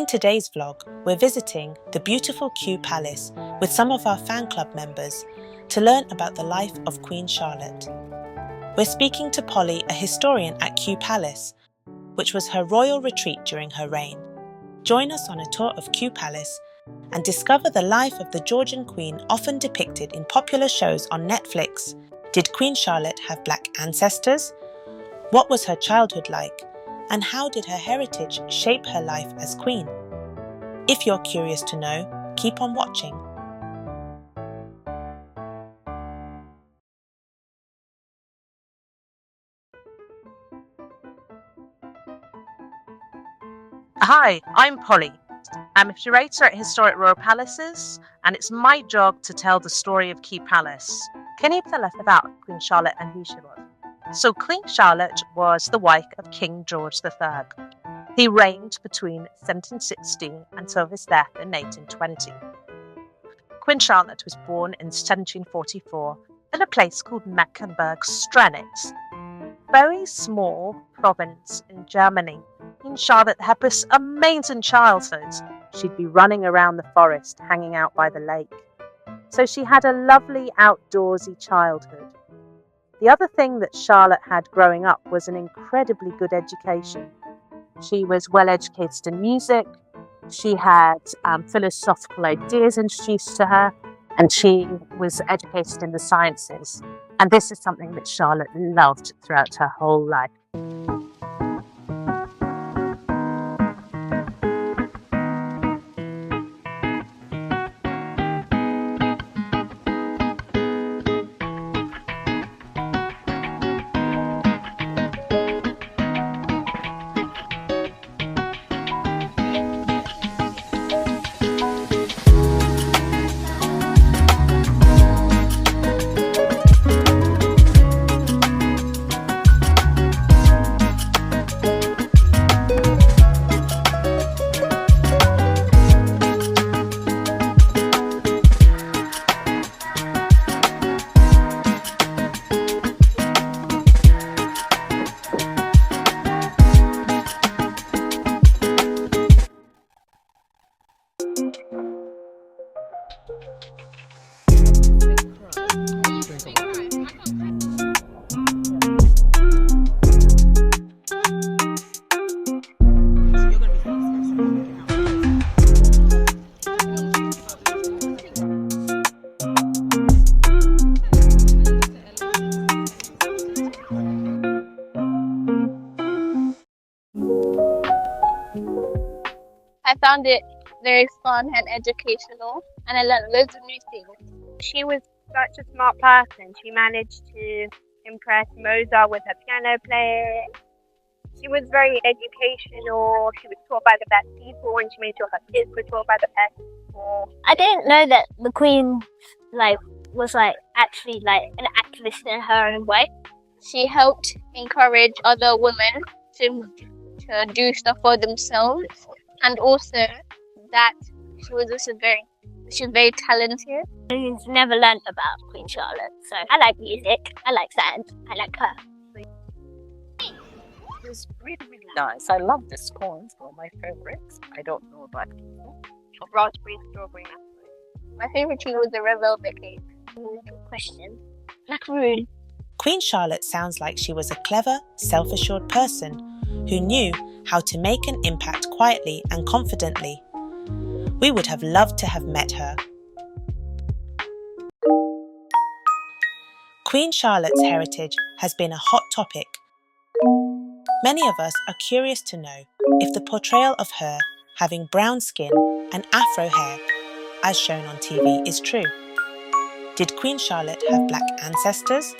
In today's vlog, we're visiting the beautiful Kew Palace with some of our fan club members to learn about the life of Queen Charlotte. We're speaking to Polly, a historian at Kew Palace, which was her royal retreat during her reign. Join us on a tour of Kew Palace and discover the life of the Georgian Queen often depicted in popular shows on Netflix. Did Queen Charlotte have black ancestors? What was her childhood like? And how did her heritage shape her life as queen? If you're curious to know, keep on watching. Hi, I'm Polly. I'm a curator at Historic Royal Palaces, and it's my job to tell the story of Kew Palace. Can you tell us about Queen Charlotte and who she was? So Queen Charlotte was the wife of King George III. He reigned between 1760 until his death in 1820. Queen Charlotte was born in 1744 in a place called Mecklenburg-Strelitz, very small province in Germany. Queen Charlotte had this amazing childhood. She'd be running around the forest, hanging out by the lake. So she had a lovely outdoorsy childhood. The other thing that Charlotte had growing up was an incredibly good education. She was well educated in music, she had philosophical ideas introduced to her, and she was educated in the sciences. And this is something that Charlotte loved throughout her whole life. I found it very fun and educational, and I learned loads of new things. She was such a smart person. She managed to impress Mozart with her piano playing. She was very educational. She was taught by the best people, and she made sure her kids were taught by the best people. I didn't know that the Queen was actually an activist in her own way. She helped encourage other women to do stuff for themselves. And also that she was very talented. I've never learned about Queen Charlotte, so I like music, I like sand, I like her. It was really, really nice. I love the scones, one of my favorites. I don't know about people. Raspberry, strawberry, macaroon. My favorite treat was the red velvet cake. Good question. Macaroon. Queen Charlotte sounds like she was a clever, self-assured person who knew how to make an impact quietly and confidently. We would have loved to have met her. Queen Charlotte's heritage has been a hot topic. Many of us are curious to know if the portrayal of her having brown skin and afro hair, as shown on TV, is true. Did Queen Charlotte have black ancestors?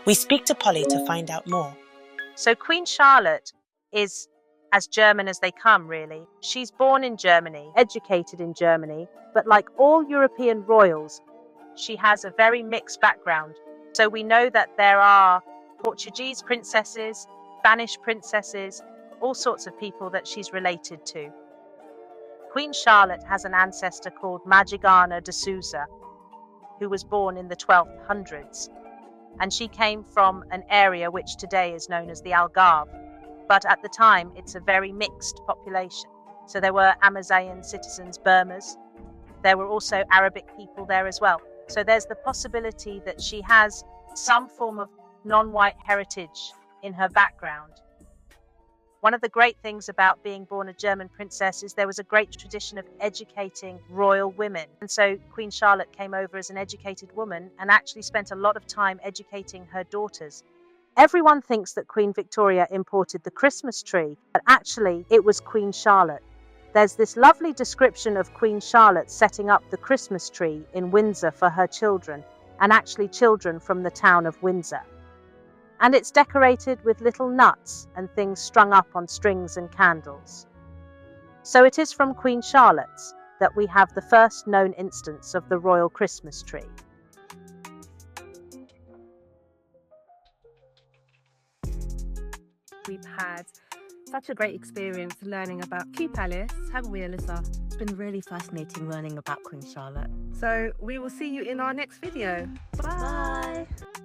We speak to Polly to find out more. So Queen Charlotte is as German as they come, really. She's born in Germany, educated in Germany, but like all European royals, she has a very mixed background. So we know that there are Portuguese princesses, Spanish princesses, all sorts of people that she's related to. Queen Charlotte has an ancestor called Magigana de Souza, who was born in the 1200s. And she came from an area which today is known as the Algarve. But at the time, it's a very mixed population. So there were Amazigh citizens, Burmese. There were also Arabic people there as well. So there's the possibility that she has some form of non-white heritage in her background. One of the great things about being born a German princess is there was a great tradition of educating royal women. And so Queen Charlotte came over as an educated woman and actually spent a lot of time educating her daughters. Everyone thinks that Queen Victoria imported the Christmas tree, but actually it was Queen Charlotte. There's this lovely description of Queen Charlotte setting up the Christmas tree in Windsor for her children, and actually children from the town of Windsor. And it's decorated with little nuts and things strung up on strings and candles. So it is from Queen Charlotte's that we have the first known instance of the royal Christmas tree. We've had such a great experience learning about Kew Palace, haven't we, Alyssa? It's been really fascinating learning about Queen Charlotte. So we will see you in our next video. Bye. Bye.